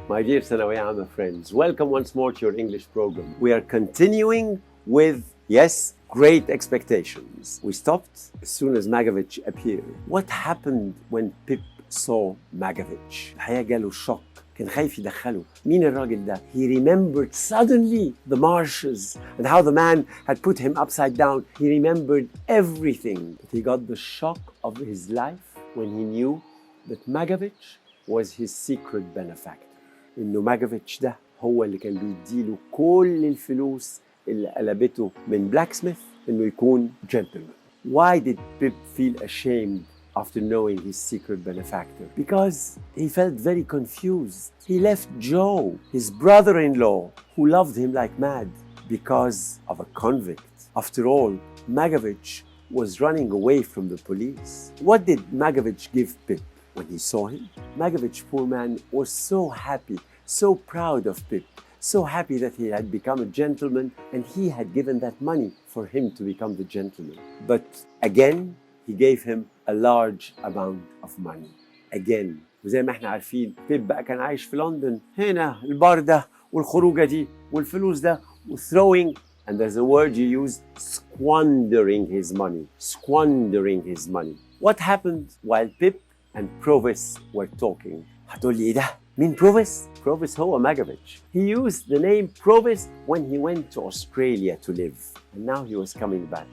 My dear ثانوية عامة friends, welcome once more to your English program. We are continuing with, yes, great expectations. We stopped as soon as Magovich appeared. What happened when Pip saw Magovich? الحقيقة جاله الشوك. كان خايف يدخله. مين الراجل ده? He remembered suddenly the marshes and how the man had put him upside down. He remembered everything. But he got the shock of his life when he knew that Magovich was his secret benefactor. إنه ماجوفيتش ده هو اللي كان بيديله كل الفلوس اللي قلبته من blacksmith إنه يكون gentleman. Why did Pip feel ashamed after knowing his secret benefactor? Because he felt very confused. He left Joe, his brother-in-law, who loved him like mad, because of a convict. After all, Magovich was running away from the police. What did Magovich give Pip when he saw him? Magovich, poor man, was so happy, so proud of Pip, so happy that he had become a gentleman and he had given that money for him to become the gentleman. But again, he gave him a large amount of money. Again. وزي ما احنا عارفين بيب بقى كان عايش في لندن. هنا البار ده والخروجة دي والفلوس ده throwing, and there's a word you use, squandering his money. Squandering his money. What happened while Pip and Provis were talking? هتقول لي ايه ده؟ مين بروفيس؟ بروفيس هو ماجوفيتش. He used the name Provis when he went to Australia to live. And now he was coming back.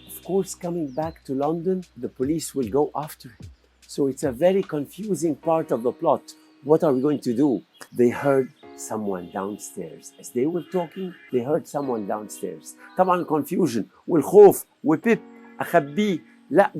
Of course, coming back to London, the police will go after him. So it's a very confusing part of the plot. What are we going to do? They heard someone downstairs. As they were talking, they heard someone downstairs. طبعا confusion والخوف وبيب أخبيه. لا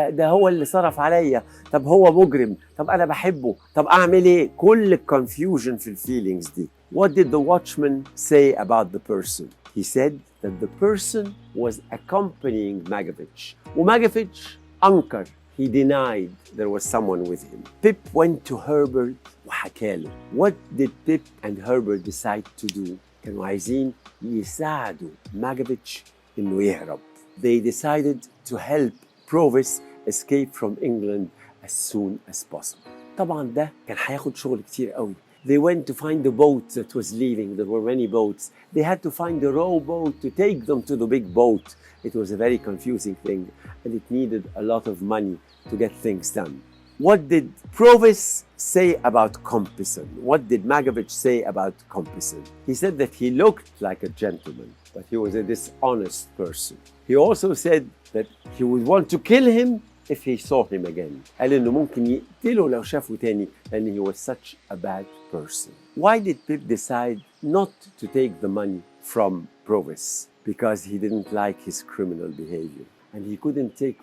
ده هو اللي صرف عليا. طب هو مجرم. طب أنا بحبه. طب أعمل إيه؟ كل confusion في الفيلينجز دي. What did the watchman say about the person? He said that the person was accompanying Magovich. وماجوفيتش أنكر. He denied there was someone with him. Pip went to Herbert وحكاله. What did Pip and Herbert decide to do? كانوا عايزين يساعدوا ماجوفيتش إنه يهرب. They decided to help Provis escape from England as soon as possible. طبعا ده كان هياخد شغل كتير قوي. They went to find the boat that was leaving. There were many boats. They had to find a rowboat to take them to the big boat. It was a very confusing thing and it needed a lot of money to get things done. What did Provis say about Compison? What did Magovich say about Compison? He said that he looked like a gentleman, but he was a dishonest person. He also said that he would want to kill him if he saw him again. قال إنه ممكن يقتله لو شافه تاني لأن he was such a bad person. Why did Pip decide not to take the money from Provis? Because he didn't like his criminal behavior. And he couldn't take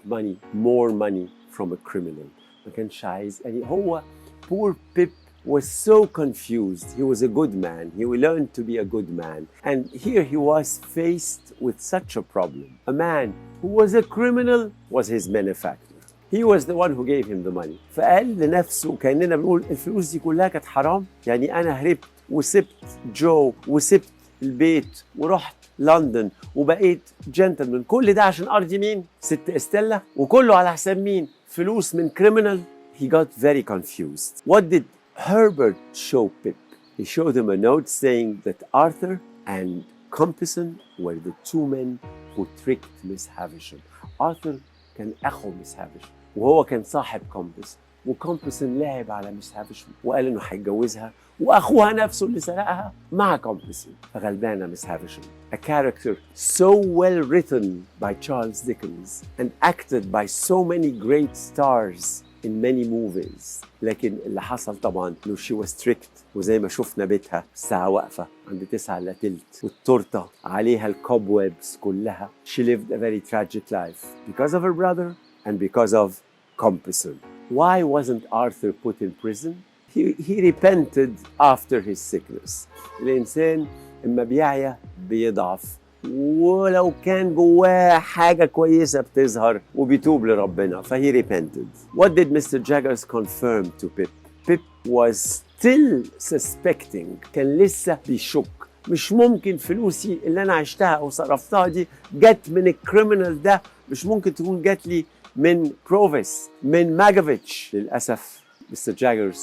more money from a criminal. ما كانش عايز يعني هو poor Pip was so confused. He was a good man. He learned to be a good man. And here he was faced with such a problem. A man who was a criminal was his benefactor. He was the one who gave him the money. فقال لنفسه كأننا بنقول الفلوس دي كلها كانت حرام. يعني أنا هربت وسبت جو وسبت البيت ورحت لندن وبقيت جنتلمان. كل ده عشان أرضي مين؟ ست إستيلا. وكله على حساب مين؟ فلوس من criminal. He got very confused. What did Herbert show Pip? He showed him a note saying that Arthur and Compison were the two men who tricked Miss Havisham. Arthur كان أخو Miss Havisham وهو كان صاحب Compison. وكومبسون لعب على مس هافشم وقال إنه هيتجوزها وأخوها نفسه اللي سرقها مع كومبسون. فغلبانة مس هافشم. A character so well written by Charles Dickens and acted by so many great stars in many movies. لكن اللي حصل طبعاً إنه she was tricked. وزي ما شفنا بيتها الساعة واقفة عند 9:15 والتورتة عليها الكوبويبس كلها. She lived a very tragic life because of her brother and because of Compison. Why wasn't Arthur put in prison? He repented after his sickness. الإنسان إما بيعيا بيضعف ولو كان جواه حاجة كويسة بتظهر وبيتوب لربنا. فهي repented. What did Mr. Jaggers confirm to Pip? Pip was still suspecting. كان لسه بيشك. مش ممكن فلوسي اللي أنا عشتها أو صرفتها دي جت من الكريمنال ده. مش ممكن تكون جت لي من بروفيس من ماجوفيتش. للأسف Mr. Jaggers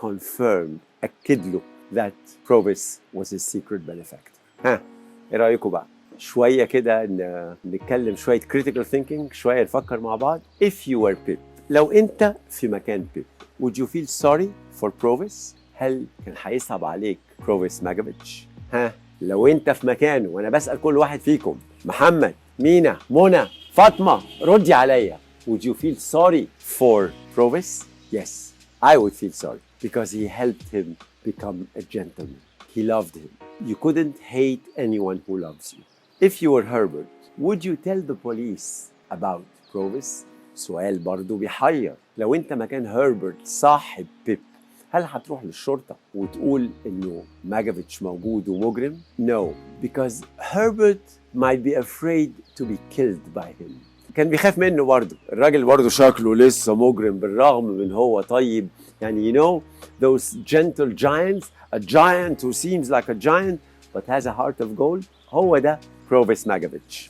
confirmed أكد له that Provis was his secret benefactor. ها إيه رأيكم بقى؟ شوية كده نتكلم شوية critical thinking، شوية نفكر مع بعض. If you were Pip، لو أنت في مكان Pip would you feel sorry for Provis؟ هل كان هيصعب عليك Provis ماجافيتش؟ ها لو أنت في مكانه، وأنا بسأل كل واحد فيكم، محمد، مينا، منى، فاطمة، ردي عليا. Would you feel sorry for Provis? Yes, I would feel sorry because he helped him become a gentleman. He loved him. You couldn't hate anyone who loves you. If you were Herbert, would you tell the police about Provis? سؤال برضو بيحير. لو انت مكان هربرت صاحب بيب، هل هتروح للشرطة وتقول انه ماجافيتش موجود ومجرم؟ No, because Herbert might be afraid to be killed by him. كان بيخاف منه برضه. الراجل برضه شكله لسه مجرم بالرغم من هو طيب. يعني you know those gentle giants, a giant who seems like a giant but has a heart of gold. هو ده Provis Magovich.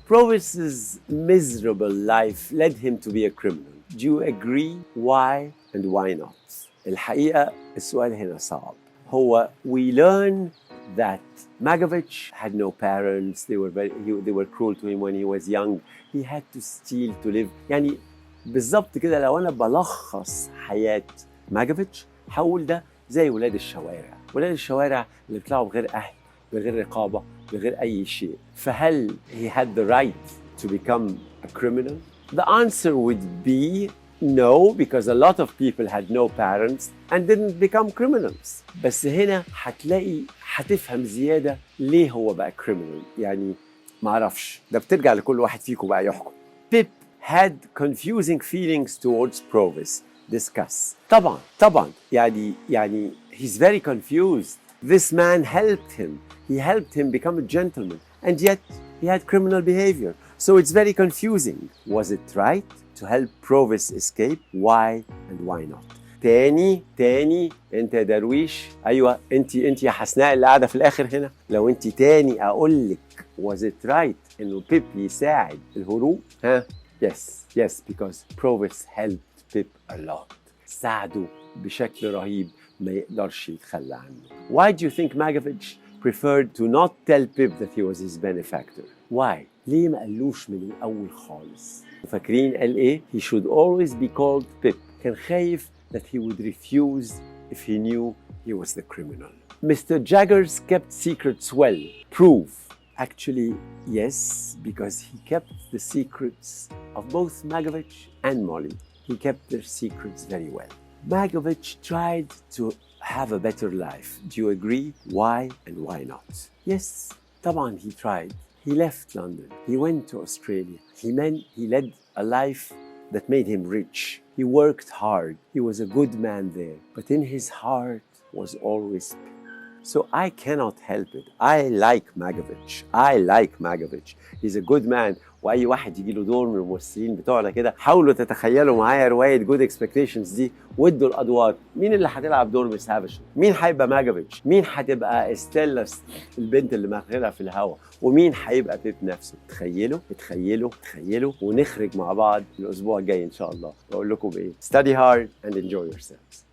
Provis's miserable life led him to be a criminal. Do you agree? Why and why not? الحقيقة السؤال هنا صعب. هو we learn that Magovich had no parents. They were cruel to him when he was young. He had to steal to live. يعني بالظبط كده لو أنا بلخص حياة ماجافيتش هقول ده زي ولاد الشوارع. ولاد الشوارع اللي بيطلعوا بغير أهل، بغير رقابة، بغير أي شيء. فهل he had the right to become a criminal? The answer would be no, because a lot of people had no parents and didn't become criminals. بس هنا هتفهم زيادة ليه هو بقى criminal. يعني معرفش، ده بترجع لكل واحد فيكم بقى يحكم. Pip had confusing feelings towards Provis. Discuss. طبعا يعني he's very confused. This man helped him. He helped him become a gentleman, and yet he had criminal behavior. So it's very confusing. Was it right to help Provis escape? Why and why not? تاني انت يا درويش، ايوه انت يا حسناء اللي قاعده في الاخر هنا. لو انت تاني اقول لك was it right انه بيب يساعد الهروب؟ ها yes because Provis helped Pip a lot. ساعده بشكل رهيب ما يقدرش يتخلى عنه. Why do you think Magovich preferred to not tell Pip that he was his benefactor? Why? ليه ما قالوش من الأول خالص؟ فاكرين قال إيه؟ He should always be called Pip. كان خايف that he would refuse if he knew he was the criminal. Mr. Jaggers kept secrets well. Prove. Actually, yes, because he kept the secrets of both Magovich and Molly. He kept their secrets very well. Magovich tried to have a better life. Do you agree? Why and why not? Yes, طبعا he tried. He left London. He went to Australia. He led a life that made him rich. He worked hard. He was a good man there. But in his heart was always Pip. So I cannot help it. I like Magovich. He's a good man. واي واحد يجي له دور من الممثلين بتوعنا كده، حاولوا تتخيلوا معايا روايه جود اكسبكتيشنز دي وادوا الادوار. مين اللي هتلعب دور مس هافشن؟ مين هيبقى ماجافيتش؟ مين هتبقى ستيلا البنت اللي ماخرها في الهوا؟ ومين هيبقى بيب نفسه؟ تخيلوا ونخرج مع بعض الاسبوع الجاي ان شاء الله. بقول لكم بايه؟ study hard and enjoy yourselves.